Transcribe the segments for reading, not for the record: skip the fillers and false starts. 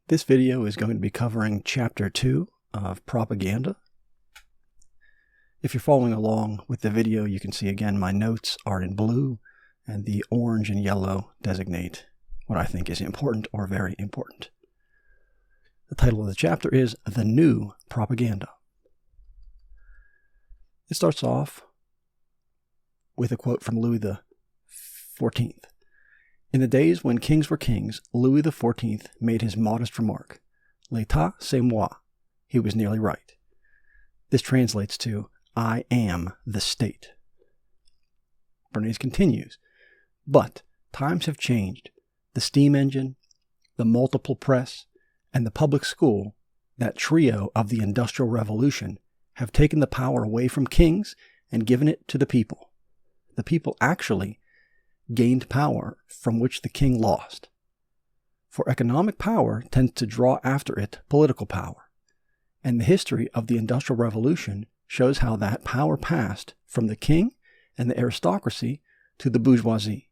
This video is going to be covering Chapter 2 of Propaganda. If you're following along with the video, you can see again my notes are in blue, and the orange and yellow designate what I think is important or very important. The title of the chapter is The New Propaganda. It starts off with a quote from Louis XIV. In the days when kings were kings, Louis XIV made his modest remark, "L'état, c'est moi." He was nearly right. This translates to, "I am the state." Bernays continues, "But times have changed. The steam engine, the multiple press, and the public school, that trio of the Industrial Revolution, have taken the power away from kings and given it to the people. The people actually gained power from which the king lost. For economic power tends to draw after it political power, and the history of the Industrial Revolution shows how that power passed from the king and the aristocracy to the bourgeoisie.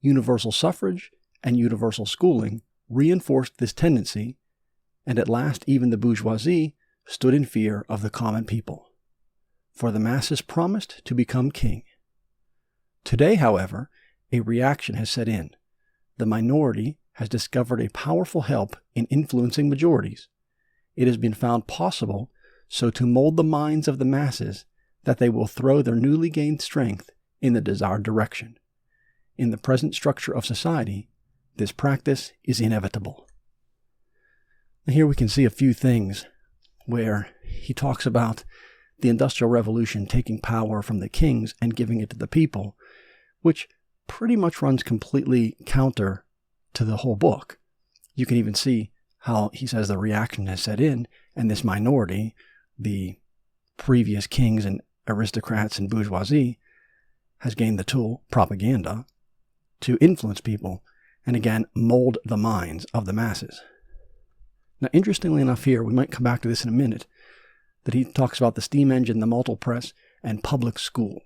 Universal suffrage and universal schooling reinforced this tendency, and at last even the bourgeoisie stood in fear of the common people, for the masses promised to become king. Today, however, a reaction has set in. The minority has discovered a powerful help in influencing majorities. It has been found possible so to mold the minds of the masses that they will throw their newly gained strength in the desired direction. In the present structure of society, this practice is inevitable." And here we can see a few things where he talks about the Industrial Revolution taking power from the kings and giving it to the people, which pretty much runs completely counter to the whole book. You can even see how he says the reaction has set in, and this minority, the previous kings and aristocrats and bourgeoisie, has gained the tool, propaganda, to influence people and again mold the minds of the masses. Now, interestingly enough here, we might come back to this in a minute, that he talks about the steam engine, the multiple press, and public school.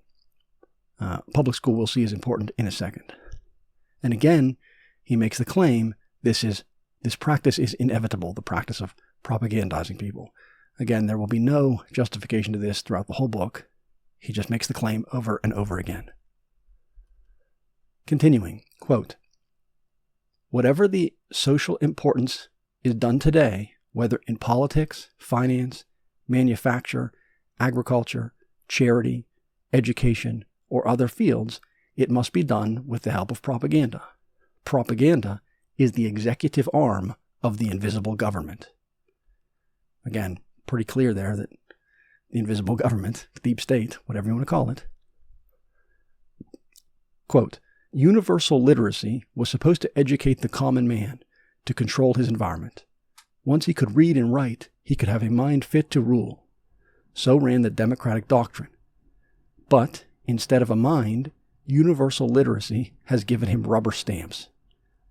Public school we'll see is important in a second. And again, he makes the claim this practice is inevitable, the practice of propagandizing people. Again, there will be no justification to this throughout the whole book. He just makes the claim over and over again. Continuing, quote, "Whatever the social importance is done today, whether in politics, finance, manufacture, agriculture, charity, education, or other fields, it must be done with the help of propaganda. Propaganda is the executive arm of the invisible government." Again, pretty clear there that the invisible government, deep state, whatever you want to call it. Quote, "Universal literacy was supposed to educate the common man to control his environment. Once he could read and write, he could have a mind fit to rule. So ran the democratic doctrine. But instead of a mind, universal literacy has given him rubber stamps.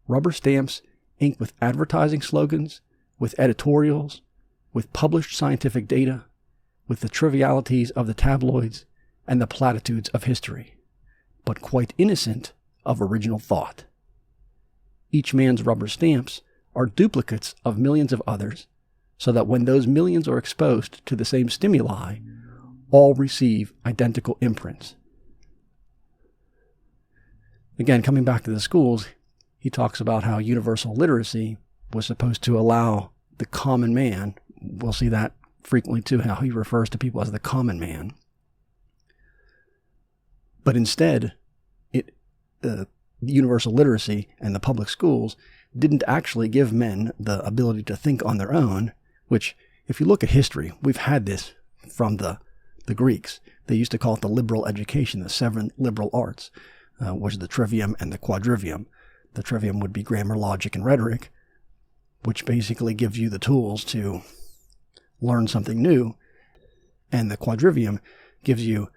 Rubber stamps inked with advertising slogans, with editorials, with published scientific data, with the trivialities of the tabloids and the platitudes of history, but quite innocent of original thought. Each man's rubber stamps are duplicates of millions of others, so that when those millions are exposed to the same stimuli, all receive identical imprints." Again, coming back to the schools, he talks about how universal literacy was supposed to allow the common man, we'll see that frequently too, how he refers to people as the common man. But instead, universal literacy and the public schools didn't actually give men the ability to think on their own, which, if you look at history, we've had this from the Greeks. They used to call it the liberal education, the 7 liberal arts, which is the trivium and the quadrivium. The trivium would be grammar, logic, and rhetoric, which basically gives you the tools to learn something new, and the quadrivium gives you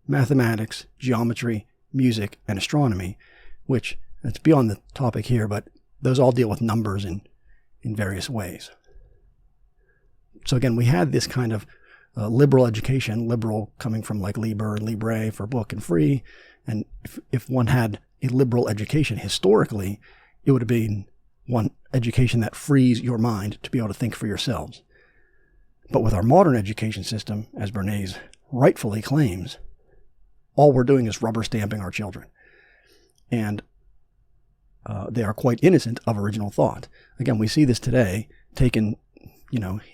mathematics, geometry, music, and astronomy, which, it's beyond the topic here, but those all deal with numbers in various ways. So again, we had this kind of liberal education, liberal coming from like liber and libre for book and free, and if one had a liberal education historically, it would have been one education that frees your mind to be able to think for yourselves. But with our modern education system, as Bernays rightfully claims, all we're doing is rubber stamping our children. And they are quite innocent of original thought. Again, we see this today taken,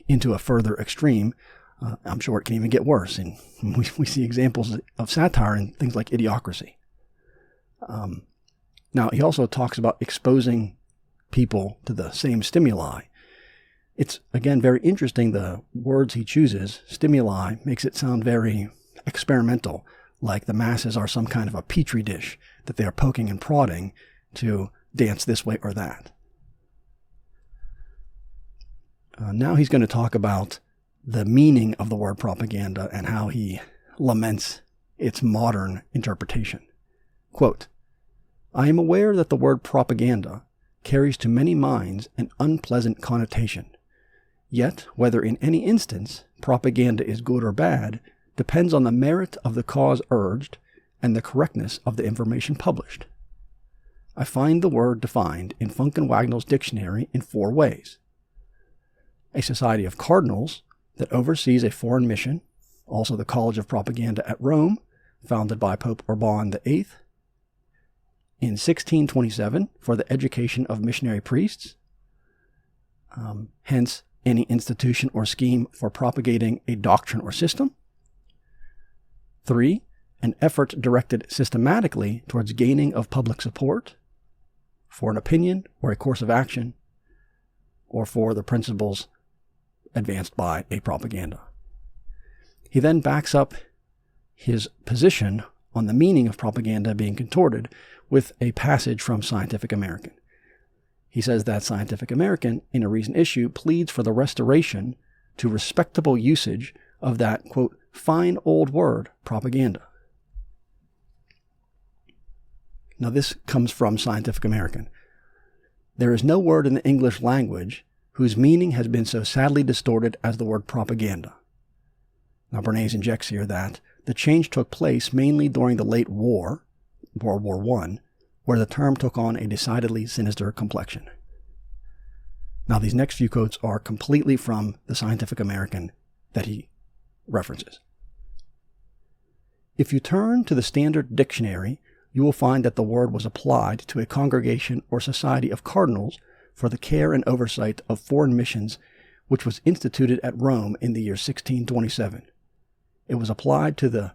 into a further extreme. I'm sure it can even get worse. And we see examples of satire in things like Idiocracy. Now, he also talks about exposing people to the same stimuli. It's, again, very interesting, the words he chooses. Stimuli makes it sound very experimental, like the masses are some kind of a petri dish that they are poking and prodding to dance this way or that. Now he's going to talk about the meaning of the word propaganda and how he laments its modern interpretation. Quote, "I am aware that the word propaganda carries to many minds an unpleasant connotation. Yet, whether in any instance propaganda is good or bad depends on the merit of the cause urged and the correctness of the information published. I find the word defined in Funk and Wagnall's dictionary in 4 ways. A society of cardinals that oversees a foreign mission, also the College of Propaganda at Rome, founded by Pope Urban VIII, in 1627 for the education of missionary priests, hence any institution or scheme for propagating a doctrine or system. 3, an effort directed systematically towards gaining of public support for an opinion or a course of action or for the principles advanced by a propaganda." He then backs up his position on the meaning of propaganda being contorted with a passage from Scientific American. He says that Scientific American, in a recent issue, pleads for the restoration to respectable usage of that, quote, "fine old word, propaganda." Now this comes from Scientific American. "There is no word in the English language whose meaning has been so sadly distorted as the word propaganda." Now Bernays injects here that the change took place mainly during the late war, World War I, where the term took on a decidedly sinister complexion. Now these next few quotes are completely from the Scientific American that he references. "If you turn to the Standard Dictionary, you will find that the word was applied to a congregation or society of cardinals for the care and oversight of foreign missions, which was instituted at Rome in the year 1627. It was applied to the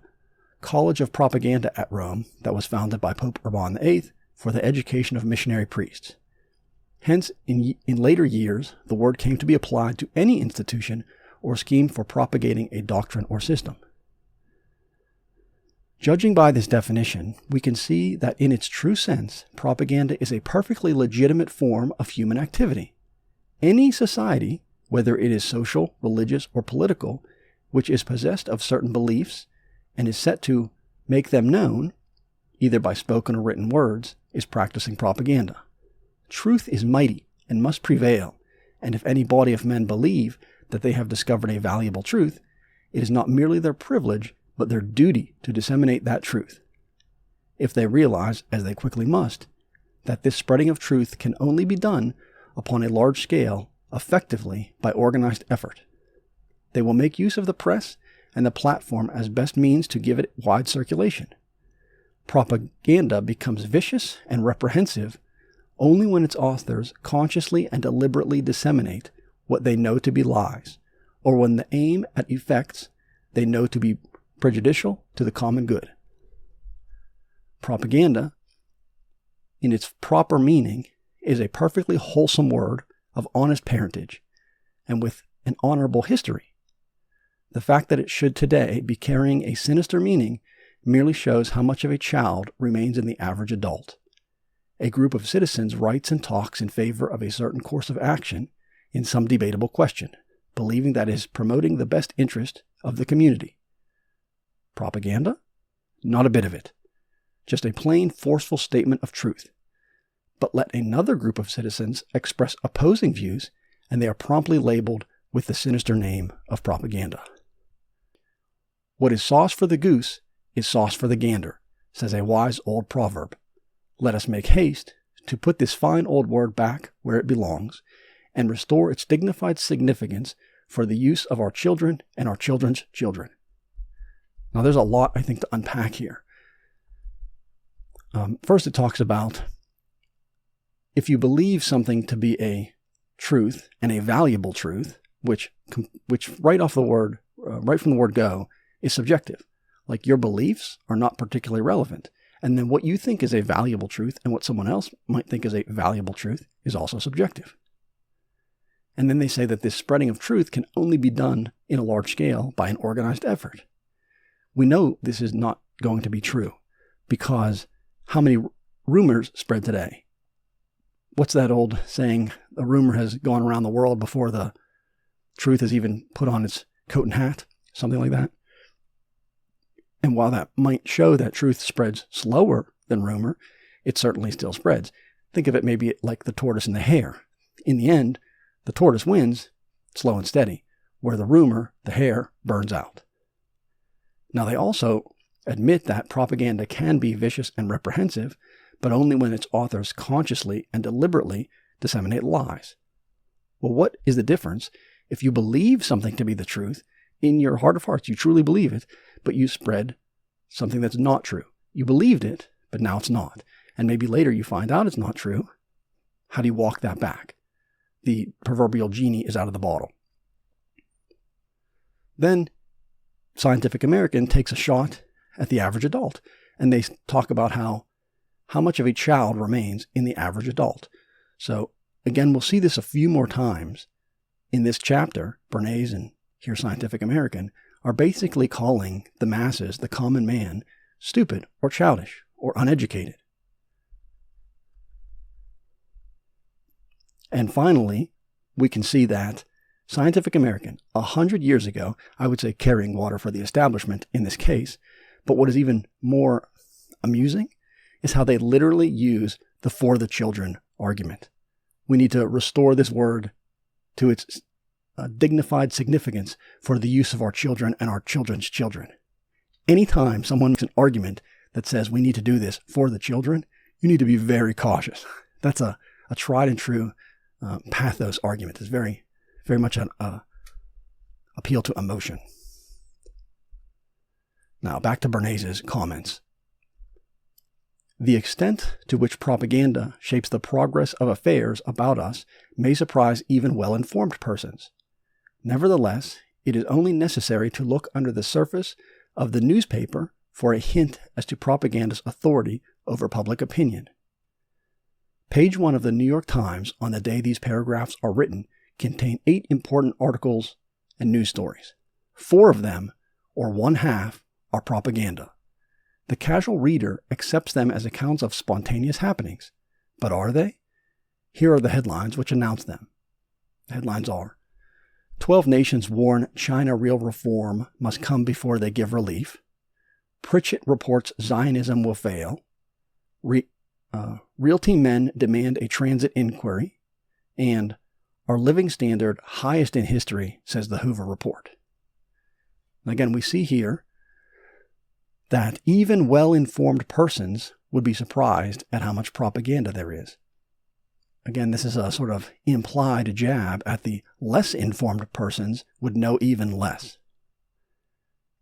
College of Propaganda at Rome that was founded by Pope Urban VIII for the education of missionary priests. Hence, in later years, the word came to be applied to any institution or scheme for propagating a doctrine or system. Judging by this definition, we can see that in its true sense, propaganda is a perfectly legitimate form of human activity. Any society, whether it is social, religious, or political, which is possessed of certain beliefs and is set to make them known, either by spoken or written words, is practicing propaganda. Truth is mighty and must prevail, and if any body of men believe that they have discovered a valuable truth, it is not merely their privilege, but their duty to disseminate that truth. If they realize, as they quickly must, that this spreading of truth can only be done upon a large scale, effectively by organized effort, they will make use of the press and the platform as best means to give it wide circulation. Propaganda becomes vicious and reprehensive only when its authors consciously and deliberately disseminate what they know to be lies, or when the aim at effects they know to be prejudicial to the common good. Propaganda, in its proper meaning, is a perfectly wholesome word of honest parentage and with an honorable history. The fact that it should today be carrying a sinister meaning merely shows how much of a child remains in the average adult. A group of citizens writes and talks in favor of a certain course of action in some debatable question, believing that it is promoting the best interest of the community. Propaganda? Not a bit of it. Just a plain, forceful statement of truth. But let another group of citizens express opposing views, and they are promptly labeled with the sinister name of propaganda. What is sauce for the goose is sauce for the gander, says a wise old proverb. Let us make haste to put this fine old word back where it belongs and restore its dignified significance for the use of our children and our children's children. Now, there's a lot, I think, to unpack here. First, it talks about if you believe something to be a truth and a valuable truth, which right from the word go, is subjective. Like your beliefs are not particularly relevant. And then what you think is a valuable truth and what someone else might think is a valuable truth is also subjective. And then they say that this spreading of truth can only be done in a large scale by an organized effort. We know this is not going to be true because how many rumors spread today? What's that old saying? A rumor has gone around the world before the truth is even put on its coat and hat, something like that. And while that might show that truth spreads slower than rumor, it certainly still spreads. Think of it maybe like the tortoise and the hare. In the end, the tortoise wins, slow and steady, where the rumor, the hare, burns out. Now, they also admit that propaganda can be vicious and reprehensive, but only when its authors consciously and deliberately disseminate lies. Well, what is the difference if you believe something to be the truth, in your heart of hearts you truly believe it, but you spread something that's not true? You believed it, but now it's not. And maybe later you find out it's not true. How do you walk that back? The proverbial genie is out of the bottle. Then Scientific American takes a shot at the average adult, and they talk about how much of a child remains in the average adult. So again, we'll see this a few more times in this chapter. Bernays and here Scientific American are basically calling the masses, the common man, stupid or childish or uneducated. And finally, we can see that Scientific American, 100 years ago, I would say carrying water for the establishment in this case, but what is even more amusing is how they literally use the for the children argument. We need to restore this word to its dignified significance for the use of our children and our children's children. Anytime someone makes an argument that says we need to do this for the children, you need to be very cautious. That's a tried and true pathos argument. It's very much an appeal to emotion. Now, back to Bernays' comments. The extent to which propaganda shapes the progress of affairs about us may surprise even well-informed persons. Nevertheless, it is only necessary to look under the surface of the newspaper for a hint as to propaganda's authority over public opinion. Page 1 of the New York Times on the day these paragraphs are written contain 8 important articles and news stories. 4 of them, or 1/2, are propaganda. The casual reader accepts them as accounts of spontaneous happenings. But are they? Here are the headlines which announce them. The headlines are: 12 nations warn China real reform must come before they give relief. Pritchett reports Zionism will fail. Realty men demand a transit inquiry. And our living standard highest in history, says the Hoover Report. And again, we see here that even well-informed persons would be surprised at how much propaganda there is. Again, this is a sort of implied jab at the less informed persons would know even less.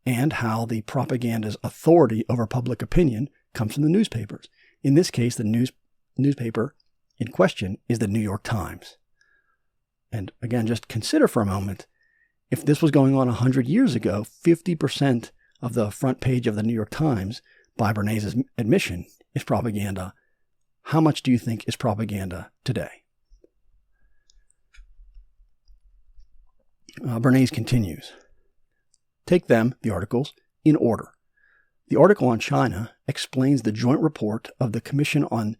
And how the propaganda's authority over public opinion comes from the newspapers. In this case, the newspaper in question is the New York Times. And again, just consider for a moment, if this was going on 100 years ago, 50% of the front page of the New York Times, by Bernays' admission, is propaganda. How much do you think is propaganda today? Bernays continues. Take them, the articles, in order. The article on China explains the joint report of the Commission on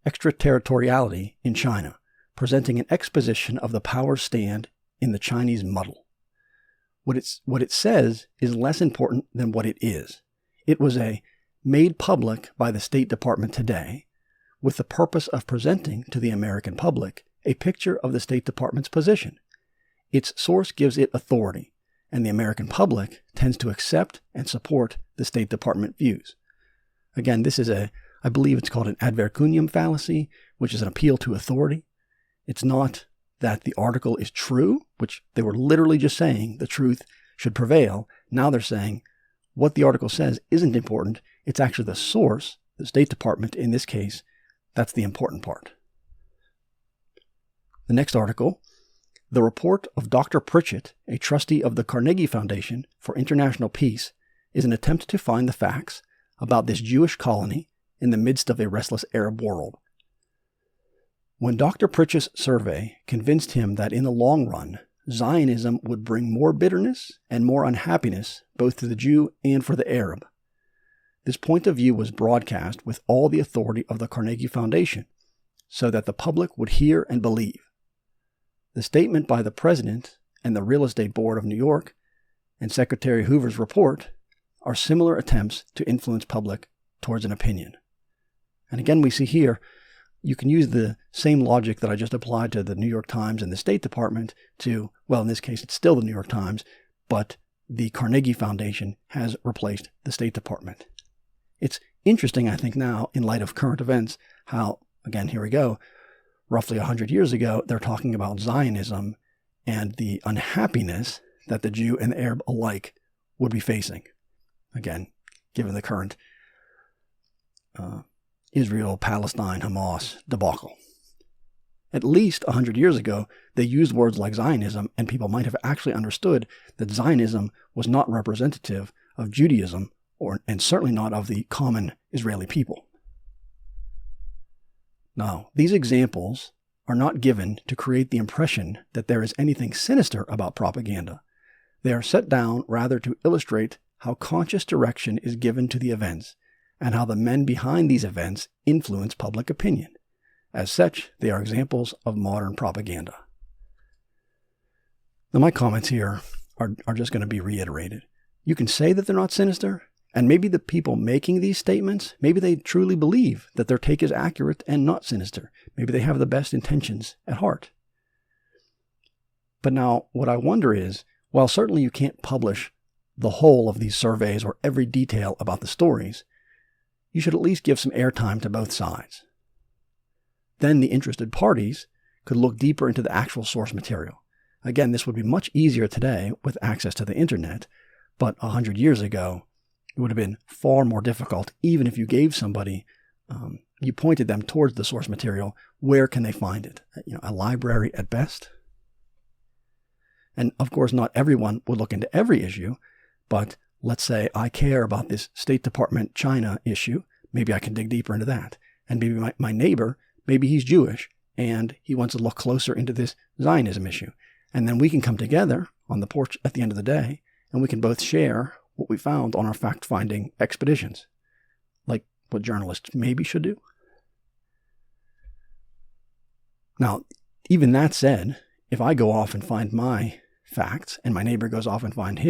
Extraterritoriality in China, presenting an exposition of the power's stand in the Chinese muddle. What it says is less important than what it is. It was made public by the State Department today with the purpose of presenting to the American public a picture of the State Department's position. Its source gives it authority, and the American public tends to accept and support the State Department views. Again, this is I believe it's called an ad vercunum fallacy, which is an appeal to authority. It's not that the article is true, which they were literally just saying the truth should prevail. Now they're saying what the article says isn't important. It's actually the source, the State Department in this case, that's the important part. The next article, the report of Dr. Pritchett, a trustee of the Carnegie Foundation for International Peace, is an attempt to find the facts about this Jewish colony in the midst of a restless Arab world. When Dr. Pritchett's survey convinced him that in the long run, Zionism would bring more bitterness and more unhappiness both to the Jew and for the Arab, this point of view was broadcast with all the authority of the Carnegie Foundation so that the public would hear and believe. The statement by the President and the Real Estate Board of New York and Secretary Hoover's report are similar attempts to influence public towards an opinion. And again, we see here, you can use the same logic that I just applied to the New York Times and the State Department to, well, in this case, it's still the New York Times, but the Carnegie Foundation has replaced the State Department. It's interesting, I think, now, in light of current events, how, again, here we go, roughly 100 years ago, they're talking about Zionism and the unhappiness that the Jew and the Arab alike would be facing. Again, given the current Israel, Palestine, Hamas debacle. At least 100 years ago, they used words like Zionism, and people might have actually understood that Zionism was not representative of Judaism, and certainly not of the common Israeli people. Now, these examples are not given to create the impression that there is anything sinister about propaganda. They are set down rather to illustrate how conscious direction is given to the events, and how the men behind these events influence public opinion. As such, they are examples of modern propaganda. Now, my comments here are just going to be reiterated. You can say that they're not sinister, and maybe the people making these statements, maybe they truly believe that their take is accurate and not sinister. Maybe they have the best intentions at heart. But now, what I wonder is, while certainly you can't publish the whole of these surveys or every detail about the stories, you should at least give some airtime to both sides. Then the interested parties could look deeper into the actual source material. Again, this would be much easier today with access to the internet, but 100 years ago, it would have been far more difficult, even if you gave somebody, you pointed them towards the source material, where can they find it? A library at best? And of course, not everyone would look into every issue, but let's say I care about this State Department China issue. Maybe I can dig deeper into that. And maybe my neighbor, maybe he's Jewish, and he wants to look closer into this Zionism issue. And then we can come together on the porch at the end of the day, and we can both share what we found on our fact-finding expeditions, like what journalists maybe should do. Now, even that said, if I go off and find my facts, and my neighbor goes off and finds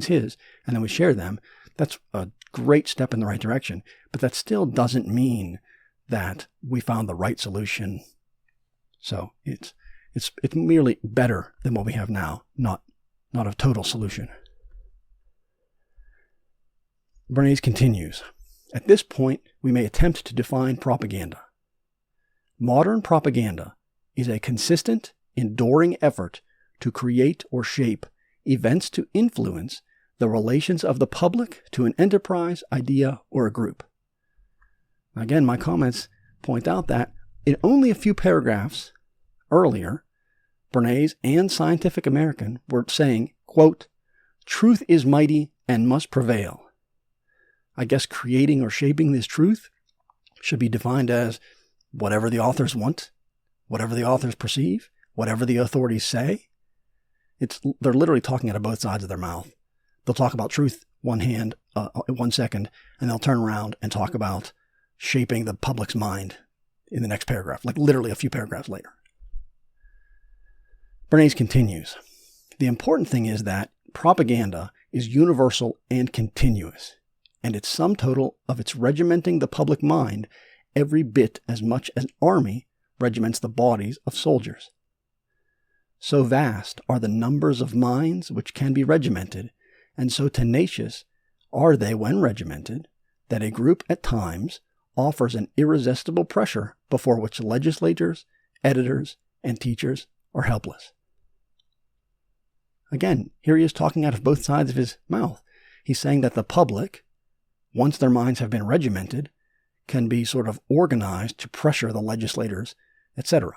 his, and then we share them, that's a great step in the right direction. But that still doesn't mean that we found the right solution. So it's merely better than what we have now, not a total solution. Bernays continues, at this point, we may attempt to define propaganda. Modern propaganda is a consistent, enduring effort to create or shape events to influence the relations of the public to an enterprise, idea, or a group. Again, my comments point out that in only a few paragraphs earlier, Bernays and Scientific American were saying, quote, truth is mighty and must prevail. I guess creating or shaping this truth should be defined as whatever the authors want, whatever the authors perceive, whatever the authorities say. They're literally talking out of both sides of their mouth. They'll talk about truth in 1 second, and they'll turn around and talk about shaping the public's mind in the next paragraph, like literally a few paragraphs later. Bernays continues, the important thing is that propaganda is universal and continuous, and its sum total of its regimenting the public mind every bit as much as an army regiments the bodies of soldiers. So vast are the numbers of minds which can be regimented, and so tenacious are they when regimented, that a group at times, offers an irresistible pressure before which legislators, editors, and teachers are helpless. Again, here he is talking out of both sides of his mouth. He's saying that the public, once their minds have been regimented, can be sort of organized to pressure the legislators, etc.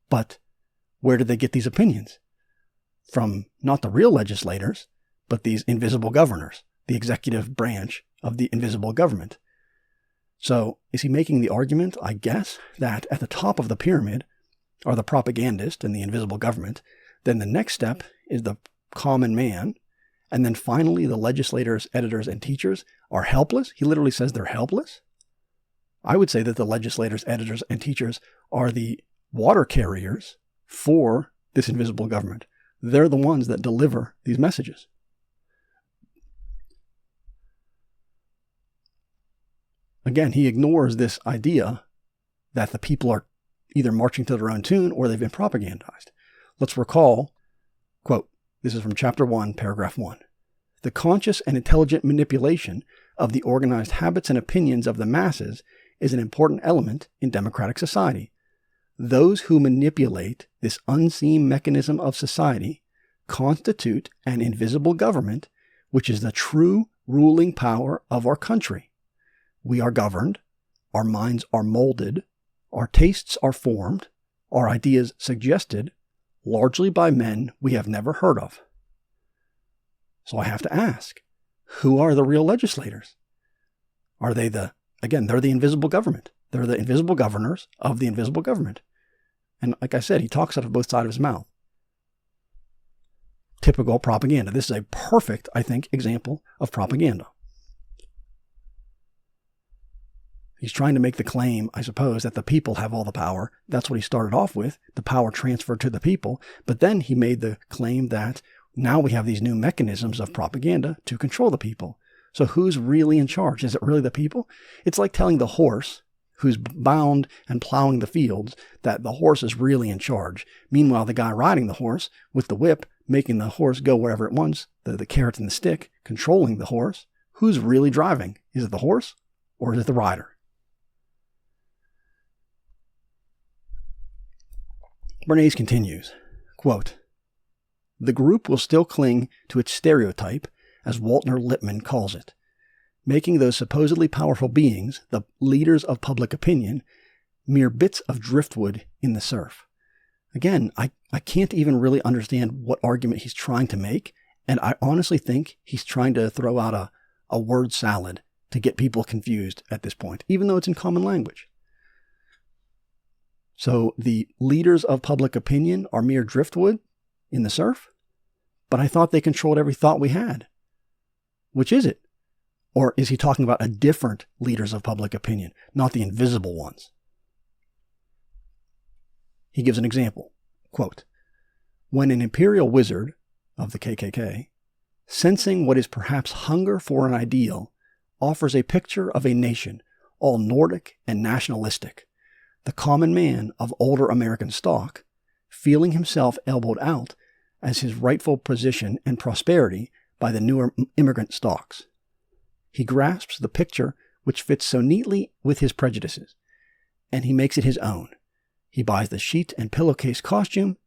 But where did they get these opinions? From not the real legislators, but these invisible governors, the executive branch of the invisible government. So is he making the argument, I guess, that at the top of the pyramid are the propagandist and the invisible government, then the next step is the common man, and then finally the legislators, editors, and teachers are helpless? He literally says they're helpless? I would say that the legislators, editors, and teachers are the water carriers for this invisible government. They're the ones that deliver these messages. Again, he ignores this idea that the people are either marching to their own tune or they've been propagandized. Let's recall, quote, this is from chapter 1, paragraph 1. The conscious and intelligent manipulation of the organized habits and opinions of the masses is an important element in democratic society. Those who manipulate this unseen mechanism of society constitute an invisible government, which is the true ruling power of our country. We are governed, our minds are molded, our tastes are formed, our ideas suggested, largely by men we have never heard of. So I have to ask, who are the real legislators? Are they they're the invisible government. They're the invisible governors of the invisible government. And like I said, he talks out of both sides of his mouth. Typical propaganda. This is a perfect, I think, example of propaganda. He's trying to make the claim, I suppose, that the people have all the power. That's what he started off with, the power transferred to the people. But then he made the claim that now we have these new mechanisms of propaganda to control the people. So who's really in charge? Is it really the people? It's like telling the horse, who's bound and plowing the fields, that the horse is really in charge. Meanwhile, the guy riding the horse with the whip, making the horse go wherever it wants, the carrot and the stick, controlling the horse, who's really driving? Is it the horse or is it the rider? Bernays continues, quote, the group will still cling to its stereotype, as Walter Lippmann calls it, making those supposedly powerful beings, the leaders of public opinion, mere bits of driftwood in the surf. Again, I can't even really understand what argument he's trying to make, and I honestly think he's trying to throw out a word salad to get people confused at this point, even though it's in common language. So the leaders of public opinion are mere driftwood in the surf? But I thought they controlled every thought we had. Which is it? Or is he talking about a different leaders of public opinion, not the invisible ones? He gives an example. Quote, when an imperial wizard of the KKK, sensing what is perhaps hunger for an ideal, offers a picture of a nation, all Nordic and nationalistic, the common man of older American stock, feeling himself elbowed out as his rightful position and prosperity by the newer immigrant stocks. He grasps the picture which fits so neatly with his prejudices, and he makes it his own. He buys the sheet and pillowcase costume.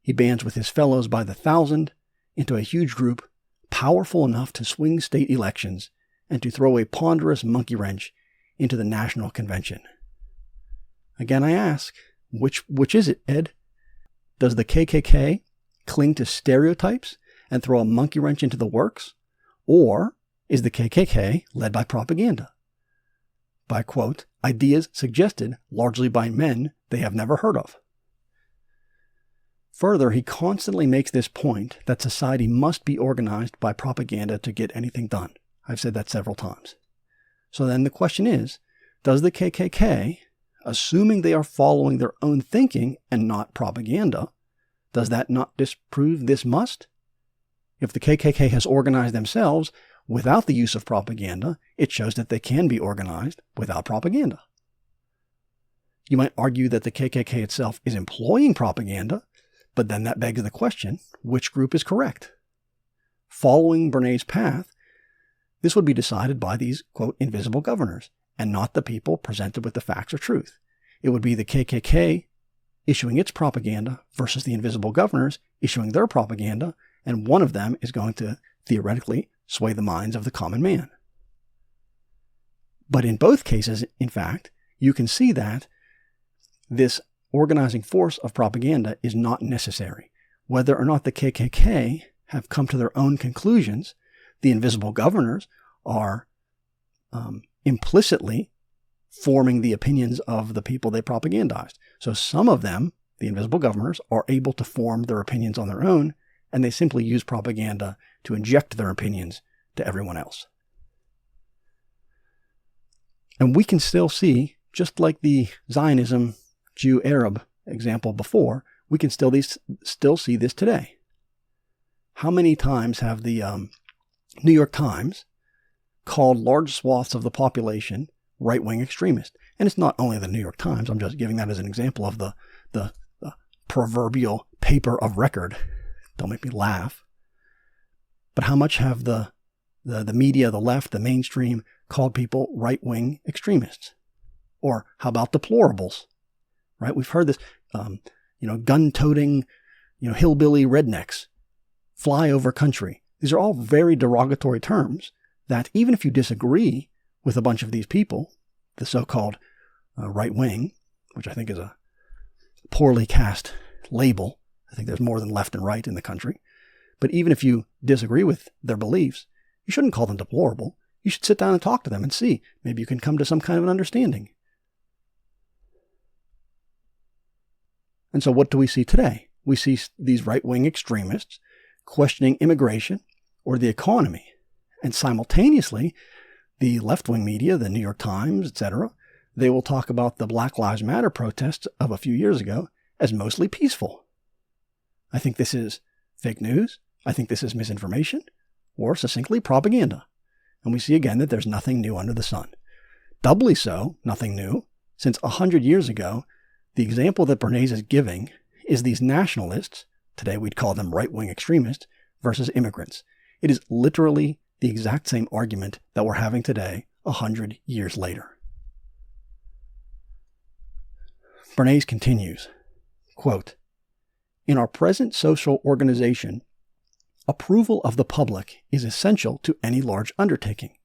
He bands with his fellows by the thousand into a huge group powerful enough to swing state elections and to throw a ponderous monkey wrench into the national convention. Again, I ask, which is it, Ed? Does the KKK cling to stereotypes and throw a monkey wrench into the works? Or is the KKK led by propaganda? By, quote, ideas suggested largely by men they have never heard of. Further, he constantly makes this point that society must be organized by propaganda to get anything done. I've said that several times. So then the question is, does the KKK, assuming they are following their own thinking and not propaganda, does that not disprove this must? If the KKK has organized themselves without the use of propaganda, it shows that they can be organized without propaganda. You might argue that the KKK itself is employing propaganda, but then that begs the question, which group is correct? Following Bernays' path, this would be decided by these, quote, invisible governors, and not the people presented with the facts or truth. It would be the KKK issuing its propaganda versus the invisible governors issuing their propaganda, and one of them is going to theoretically sway the minds of the common man. But in both cases, in fact, you can see that this organizing force of propaganda is not necessary. Whether or not the KKK have come to their own conclusions, the invisible governors are implicitly forming the opinions of the people they propagandized. So some of them, the invisible governors, are able to form their opinions on their own, and they simply use propaganda to inject their opinions to everyone else. And we can still see, just like the Zionism Jew-Arab example before, we can still see this today. How many times have the New York Times called large swaths of the population right-wing extremists? And it's not only the New York Times. I'm just giving that as an example of the proverbial paper of record. Don't make me laugh. But how much have the media, the left, the mainstream, called people right-wing extremists? Or how about deplorables? Right? We've heard this, gun-toting, hillbilly rednecks, flyover country. These are all very derogatory terms that even if you disagree with a bunch of these people, the so-called right-wing, which I think is a poorly cast label. I think there's more than left and right in the country. But even if you disagree with their beliefs, you shouldn't call them deplorable. You should sit down and talk to them and see. Maybe you can come to some kind of an understanding. And so what do we see today? We see these right-wing extremists questioning immigration or the economy. And simultaneously, the left-wing media, the New York Times, etc., they will talk about the Black Lives Matter protests of a few years ago as mostly peaceful. I think this is fake news. I think this is misinformation, or succinctly propaganda. And we see again that there's nothing new under the sun. Doubly so, nothing new, since 100 years ago, the example that Bernays is giving is these nationalists, today we'd call them right-wing extremists, versus immigrants. It is literally the exact same argument that we're having today, 100 years later. Bernays continues, quote, "In our present social organization, approval of the public is essential to any large undertaking.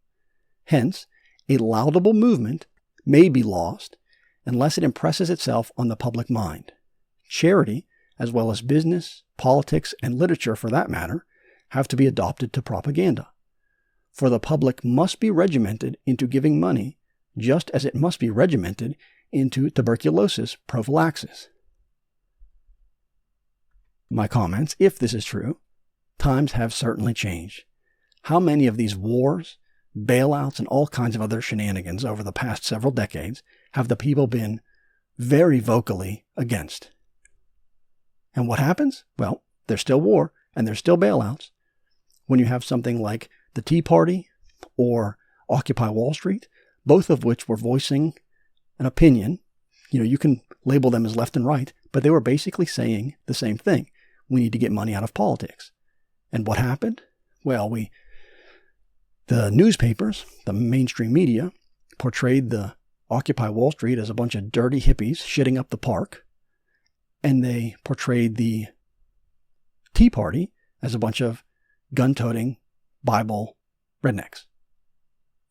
Hence, a laudable movement may be lost unless it impresses itself on the public mind. Charity, as well as business, politics, and literature for that matter, have to be adopted to propaganda. For the public must be regimented into giving money, just as it must be regimented into tuberculosis prophylaxis." My comments, if this is true, times have certainly changed. How many of these wars, bailouts, and all kinds of other shenanigans over the past several decades have the people been very vocally against? And what happens? Well, there's still war and there's still bailouts. When you have something like the Tea Party or Occupy Wall Street, both of which were voicing an opinion, you can label them as left and right, but they were basically saying the same thing. We need to get money out of politics. And what happened? Well, the newspapers, the mainstream media, portrayed the Occupy Wall Street as a bunch of dirty hippies shitting up the park, and they portrayed the Tea Party as a bunch of gun-toting Bible rednecks.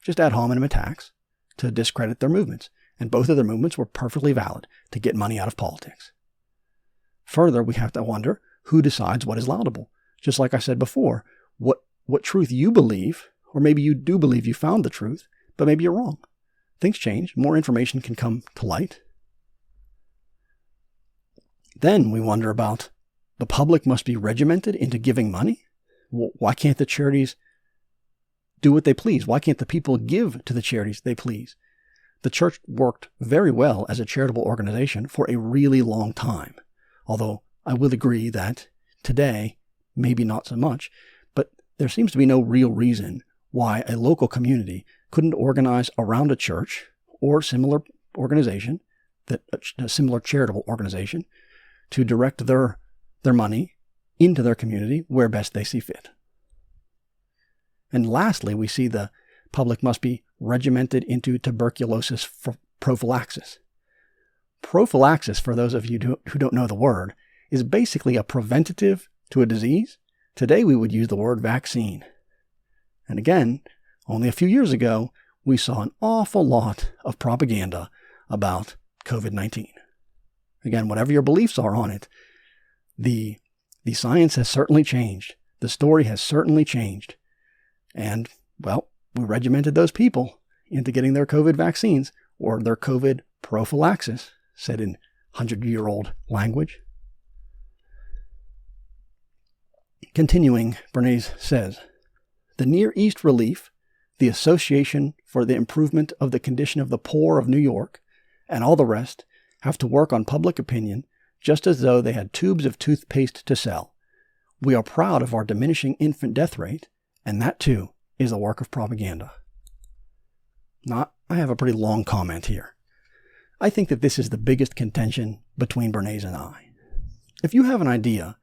Just ad hominem attacks to discredit their movements. And both of their movements were perfectly valid to get money out of politics. Further, we have to wonder who decides what is laudable. Just like I said before, what truth you believe, or maybe you do believe you found the truth, but maybe you're wrong. Things change. More information can come to light. Then we wonder about the public must be regimented into giving money. Why can't the charities do what they please? Why can't the people give to the charities they please? The church worked very well as a charitable organization for a really long time. Although I will agree that today, maybe not so much, but there seems to be no real reason why a local community couldn't organize around a church or similar organization, a similar charitable organization, to direct their money into their community where best they see fit. And lastly, we see the public must be regimented into tuberculosis prophylaxis. Prophylaxis, for those of you who don't know the word, is basically a preventative to a disease. Today we would use the word vaccine. And again, only a few years ago, we saw an awful lot of propaganda about COVID-19. Again, whatever your beliefs are on it, the science has certainly changed. The story has certainly changed. And, well, we regimented those people into getting their COVID vaccines or their COVID prophylaxis, said in 100-year-old language. Continuing, Bernays says, the Near East Relief, the Association for the Improvement of the Condition of the Poor of New York, and all the rest have to work on public opinion just as though they had tubes of toothpaste to sell. We are proud of our diminishing infant death rate, and that too is the work of propaganda. Now, I have a pretty long comment here. I think that this is the biggest contention between Bernays and I. If you have an idea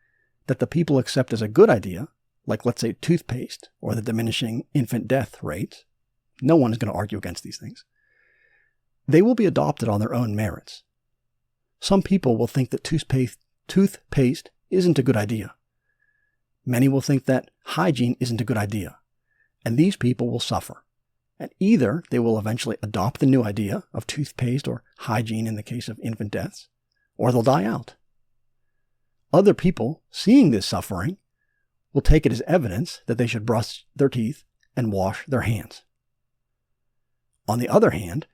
that the people accept as a good idea, like let's say toothpaste or the diminishing infant death rate, no one is going to argue against these things. They will be adopted on their own merits. Some people will think that toothpaste isn't a good idea. Many will think that hygiene isn't a good idea. And these people will suffer. And either they will eventually adopt the new idea of toothpaste or hygiene in the case of infant deaths, or they'll die out. Other people, seeing this suffering, will take it as evidence that they should brush their teeth and wash their hands. On the other hand,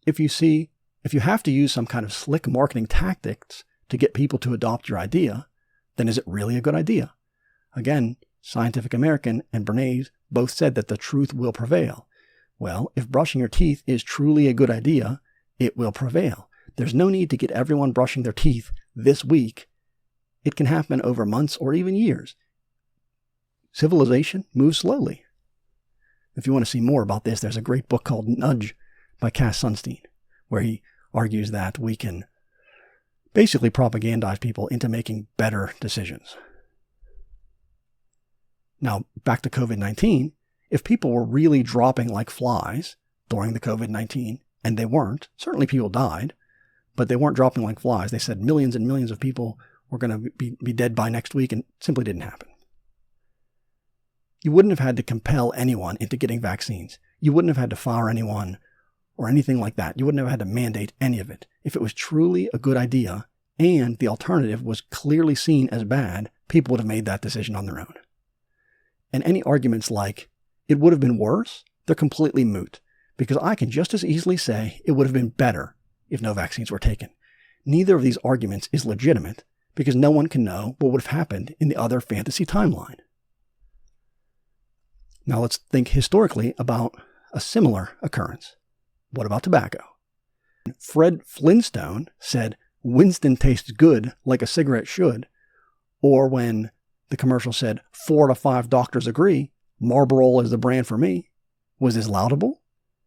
if you have to use some kind of slick marketing tactics to get people to adopt your idea, then is it really a good idea? Again, Scientific American and Bernays both said that the truth will prevail. Well, if brushing your teeth is truly a good idea, it will prevail. There's no need to get everyone brushing their teeth this week. It can happen over months or even years. Civilization moves slowly. If you want to see more about this, there's a great book called Nudge by Cass Sunstein, where he argues that we can basically propagandize people into making better decisions. Now, back to COVID-19, if people were really dropping like flies during the COVID-19, and they weren't, certainly people died, but they weren't dropping like flies. They said millions and millions of people were going to be dead by next week, and it simply didn't happen. You wouldn't have had to compel anyone into getting vaccines. You wouldn't have had to fire anyone or anything like that. You wouldn't have had to mandate any of it. If it was truly a good idea and the alternative was clearly seen as bad, people would have made that decision on their own. And any arguments like, it would have been worse, they're completely moot, because I can just as easily say it would have been better if no vaccines were taken. Neither of these arguments is legitimate, because no one can know what would have happened in the other fantasy timeline. Now let's think historically about a similar occurrence. What about tobacco? Fred Flintstone said, Winston tastes good like a cigarette should, or when the commercial said, 4 to 5 doctors agree, Marlboro is the brand for me. Was this laudable?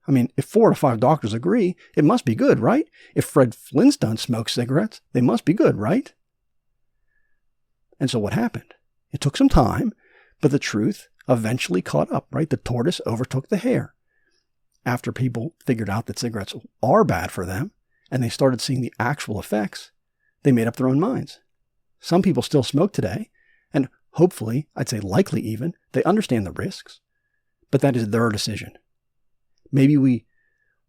I mean, if 4 to 5 doctors agree, it must be good, right? If Fred Flintstone smokes cigarettes, they must be good, right? And so what happened? It took some time, but the truth eventually caught up, right? The tortoise overtook the hare. After people figured out that cigarettes are bad for them, and they started seeing the actual effects, they made up their own minds. Some people still smoke today, and hopefully, I'd say likely even, they understand the risks, but that is their decision. Maybe we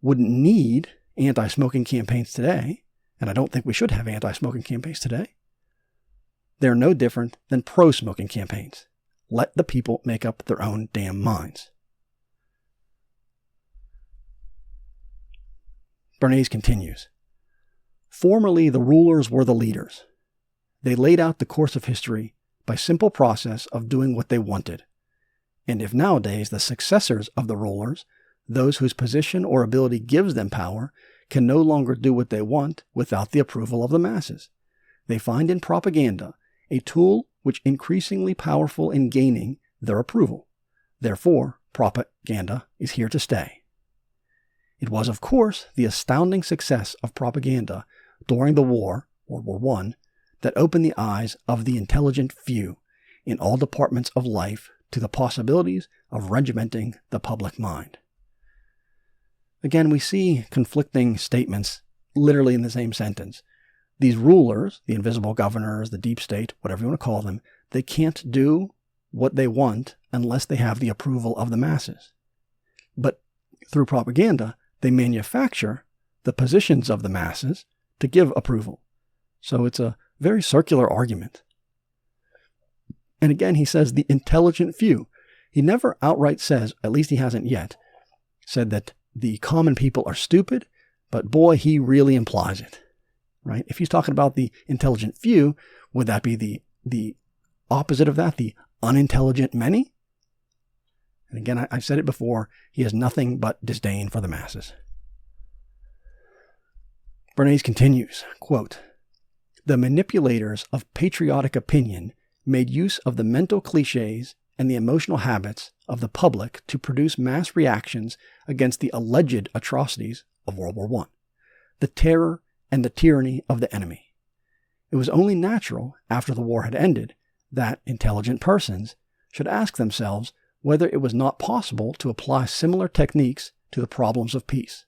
wouldn't need anti-smoking campaigns today, and I don't think we should have anti-smoking campaigns today. They're no different than pro-smoking campaigns. Let the people make up their own damn minds. Bernays continues. Formerly, the rulers were the leaders. They laid out the course of history by simple process of doing what they wanted. And if nowadays the successors of the rulers, those whose position or ability gives them power, can no longer do what they want without the approval of the masses, they find in propaganda a tool which increasingly powerful in gaining their approval. Therefore, propaganda is here to stay. It was, of course, the astounding success of propaganda during the war, World War I, that opened the eyes of the intelligent few in all departments of life to the possibilities of regimenting the public mind. Again, we see conflicting statements literally in the same sentence. These rulers, the invisible governors, the deep state, whatever you want to call them, they can't do what they want unless they have the approval of the masses. But through propaganda, they manufacture the positions of the masses to give approval. So it's a very circular argument. And again, he says the intelligent few. He never outright says, at least he hasn't yet, said that the common people are stupid, but boy, he really implies it, right? If he's talking about the intelligent few, would that be the opposite of that, the unintelligent many? And again, I've said it before, he has nothing but disdain for the masses. Bernays continues, quote, "The manipulators of patriotic opinion made use of the mental cliches and the emotional habits of the public to produce mass reactions against the alleged atrocities of World War I, the terror and the tyranny of the enemy. It was only natural, after the war had ended, that intelligent persons should ask themselves whether it was not possible to apply similar techniques to the problems of peace.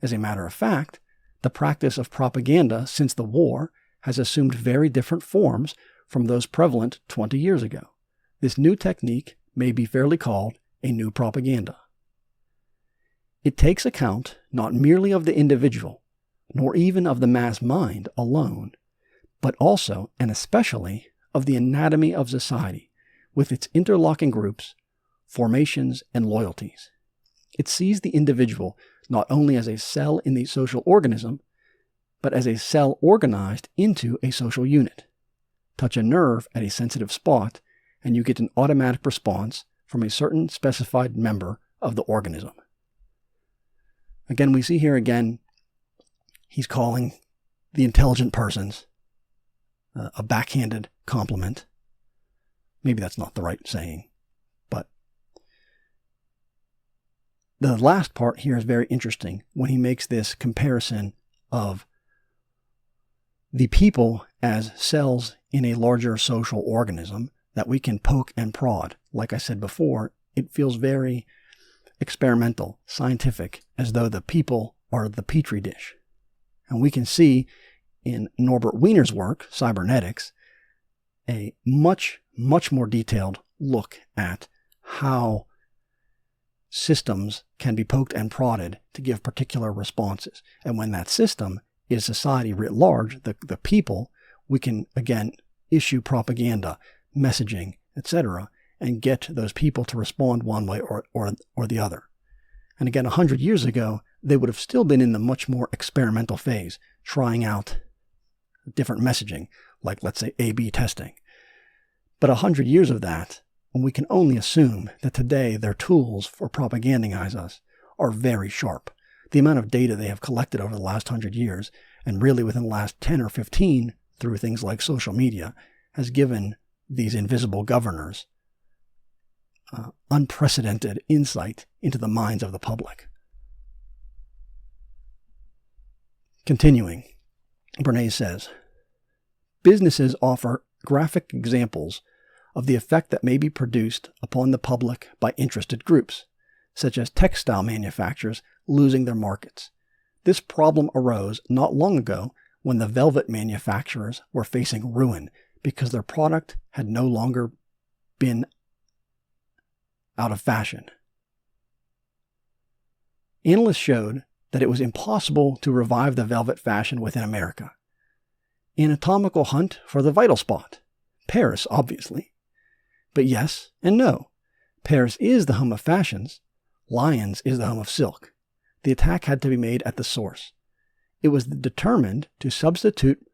As a matter of fact, the practice of propaganda since the war has assumed very different forms from those prevalent 20 years ago. This new technique may be fairly called a new propaganda. It takes account not merely of the individual, nor even of the mass mind alone, but also and especially of the anatomy of society, with its interlocking groups, formations, and loyalties. It sees the individual not only as a cell in the social organism, but as a cell organized into a social unit. Touch a nerve at a sensitive spot, and you get an automatic response from a certain specified member of the organism." Again, we see here again, he's calling the intelligent persons a backhanded compliment. Maybe that's not the right saying, but the last part here is very interesting when he makes this comparison of the people as cells in a larger social organism that we can poke and prod. Like I said before, it feels very experimental, scientific, as though the people are the petri dish. And we can see in Norbert Wiener's work, Cybernetics, a much, much more detailed look at how systems can be poked and prodded to give particular responses. And when that system is society writ large, the people, we can, again, issue propaganda, messaging, etc., and get those people to respond one way or the other. And again, 100 years ago, they would have still been in the much more experimental phase, trying out different messaging, like, let's say, A/B testing. But 100 years of that, and we can only assume that today their tools for propagandize us are very sharp. The amount of data they have collected over the last 100 years, and really within the last 10 or 15 through things like social media, has given these invisible governors unprecedented insight into the minds of the public. Continuing, Bernays says, "Businesses offer graphic examples of the effect that may be produced upon the public by interested groups, such as textile manufacturers losing their markets. This problem arose not long ago when the velvet manufacturers were facing ruin because their product had no longer been out of fashion. Analysts showed that it was impossible to revive the velvet fashion within America. Anatomical hunt for the vital spot. Paris, obviously. But yes and no. Paris is the home of fashions. Lyons is the home of silk. The attack had to be made at the source. It was determined to substitute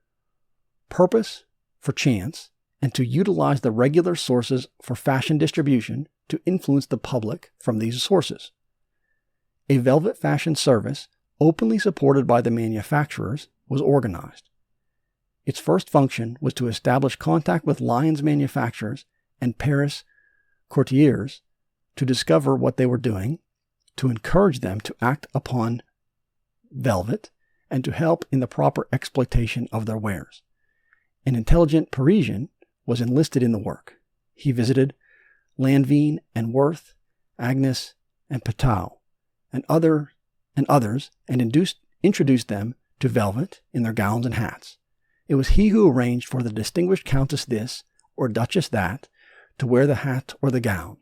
purpose for chance and to utilize the regular sources for fashion distribution to influence the public from these sources. A velvet fashion service, openly supported by the manufacturers, was organized. Its first function was to establish contact with Lyons manufacturers and Paris courtiers to discover what they were doing, to encourage them to act upon velvet, and to help in the proper exploitation of their wares. An intelligent Parisian was enlisted in the work. He visited Lanvin and Worth, Agnes and Patau, and other and others and introduced them to velvet in their gowns and hats. It was he who arranged for the distinguished countess this or duchess that to wear the hat or the gown.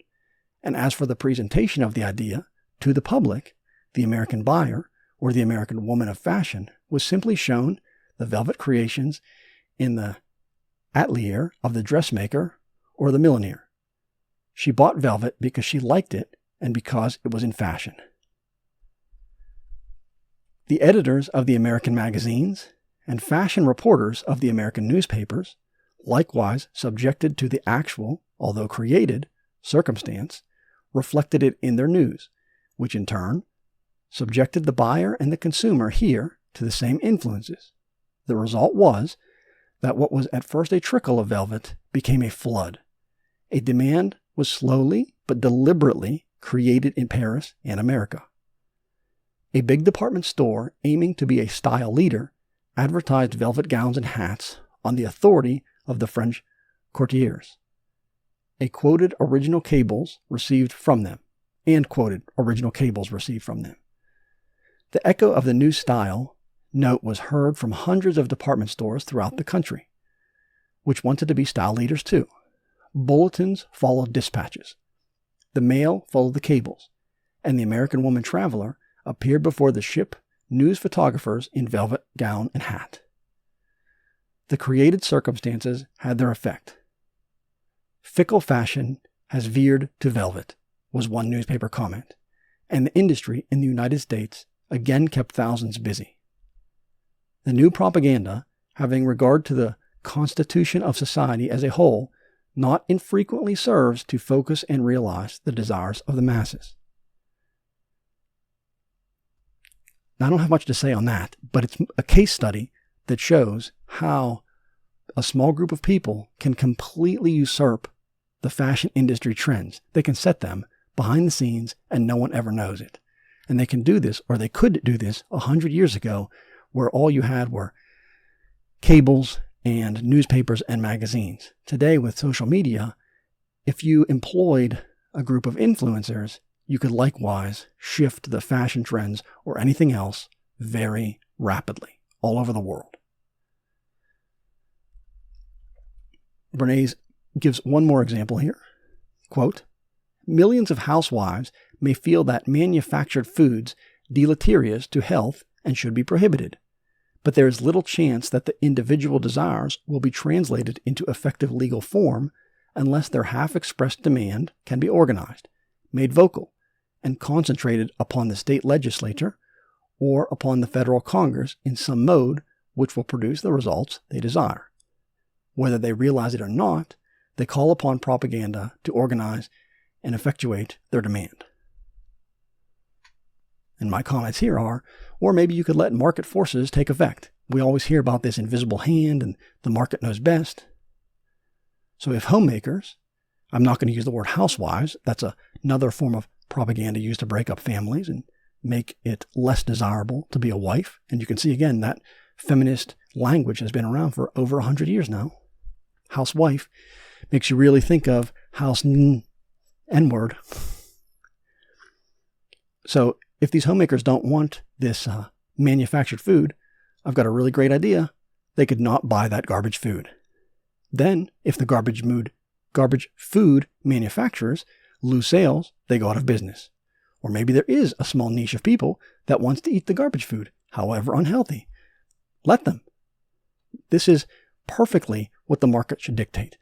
And as for the presentation of the idea to the public, the American buyer or the American woman of fashion was simply shown the velvet creations in the atelier of the dressmaker or the milliner. She bought velvet because she liked it and because it was in fashion. The editors of the American magazines and fashion reporters of the American newspapers, likewise subjected to the actual, although created, circumstance, reflected it in their news, which in turn subjected the buyer and the consumer here to the same influences. The result was that what was at first a trickle of velvet became a flood. A demand was slowly but deliberately created in Paris and America. A big department store aiming to be a style leader advertised velvet gowns and hats on the authority of the French courtiers. A quoted original cables received from them. The echo of the new style note was heard from hundreds of department stores throughout the country, which wanted to be style leaders too. Bulletins followed dispatches. The mail followed the cables, and the American woman traveler appeared before the ship news photographers in velvet gown and hat. The created circumstances had their effect. Fickle fashion has veered to velvet, was one newspaper comment, and the industry in the United States again kept thousands busy. The new propaganda, having regard to the constitution of society as a whole, not infrequently serves to focus and realize the desires of the masses. Now, I don't have much to say on that, but it's a case study that shows how a small group of people can completely usurp the fashion industry trends. They can set them behind the scenes and no one ever knows it. And they can do this, or they could do this 100 years ago, where all you had were cables and newspapers and magazines. Today, with social media, if you employed a group of influencers, you could likewise shift the fashion trends or anything else very rapidly all over the world. Bernays gives one more example here. Quote, "Millions of housewives may feel that manufactured foods deleterious to health and should be prohibited, but there is little chance that the individual desires will be translated into effective legal form unless their half-expressed demand can be organized, made vocal, and concentrated upon the state legislature or upon the federal Congress in some mode which will produce the results they desire. Whether they realize it or not, they call upon propaganda to organize and effectuate their demand." And my comments here are, or maybe you could let market forces take effect. We always hear about this invisible hand and the market knows best. So if homemakers, I'm not going to use the word housewives, that's another form of propaganda used to break up families and make it less desirable to be a wife. And you can see again that feminist language has been around for over 100 years now. Housewife makes you really think of house N-word. So if these homemakers don't want this manufactured food, I've got a really great idea. They could not buy that garbage food. Then, if the garbage food manufacturers lose sales, they go out of business. Or maybe there is a small niche of people that wants to eat the garbage food, however unhealthy. Let them. This is perfectly what the market should dictate.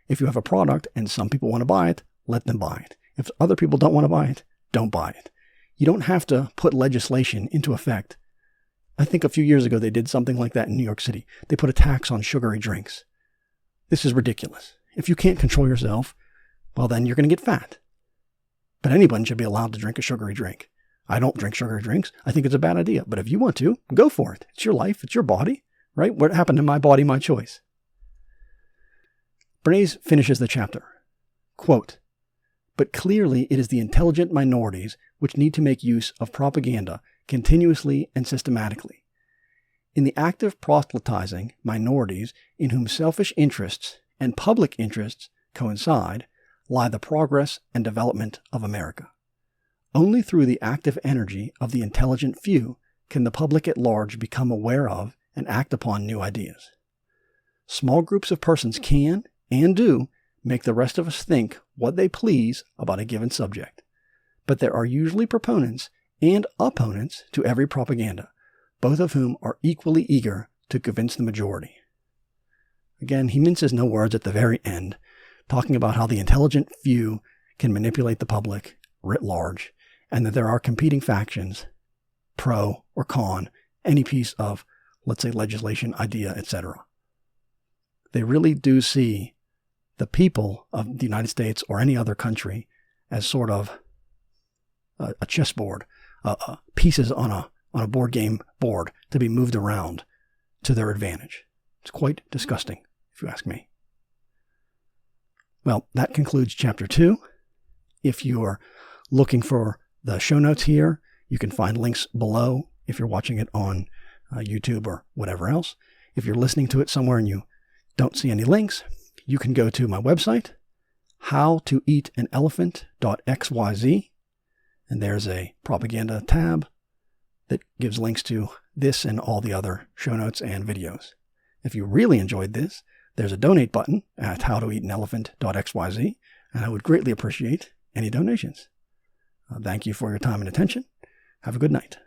If you have a product and some people want to buy it, let them buy it. If other people don't want to buy it, don't buy it. You don't have to put legislation into effect. I think a few years ago they did something like that in New York City. They put a tax on sugary drinks. This is ridiculous. If you can't control yourself, well then you're going to get fat. But anyone should be allowed to drink a sugary drink. I don't drink sugary drinks. I think it's a bad idea. But if you want to, go for it. It's your life. It's your body, right? What happened to my body, my choice? Bernays finishes the chapter. Quote, "But clearly it is the intelligent minorities which need to make use of propaganda continuously and systematically. In the act of proselytizing minorities in whom selfish interests and public interests coincide lie the progress and development of America. Only through the active energy of the intelligent few can the public at large become aware of and act upon new ideas. Small groups of persons can, and do, make the rest of us think what they please about a given subject. But there are usually proponents and opponents to every propaganda, both of whom are equally eager to convince the majority. Again, he minces no words at the very end, talking about how the intelligent few can manipulate the public writ large, and that there are competing factions, pro or con, any piece of, let's say, legislation, idea, etc. They really do see the people of the United States or any other country as sort of a chessboard, pieces on a board game board to be moved around to their advantage. It's quite disgusting, if you ask me. Well, that concludes Chapter 2. If you're looking for the show notes here, you can find links below if you're watching it on YouTube or whatever else. If you're listening to it somewhere and you don't see any links, you can go to my website, howtoeatanelephant.xyz, and there's a propaganda tab that gives links to this and all the other show notes and videos. If you really enjoyed this, there's a donate button at howtoeatanelephant.xyz, and I would greatly appreciate any donations. Thank you for your time and attention. Have a good night.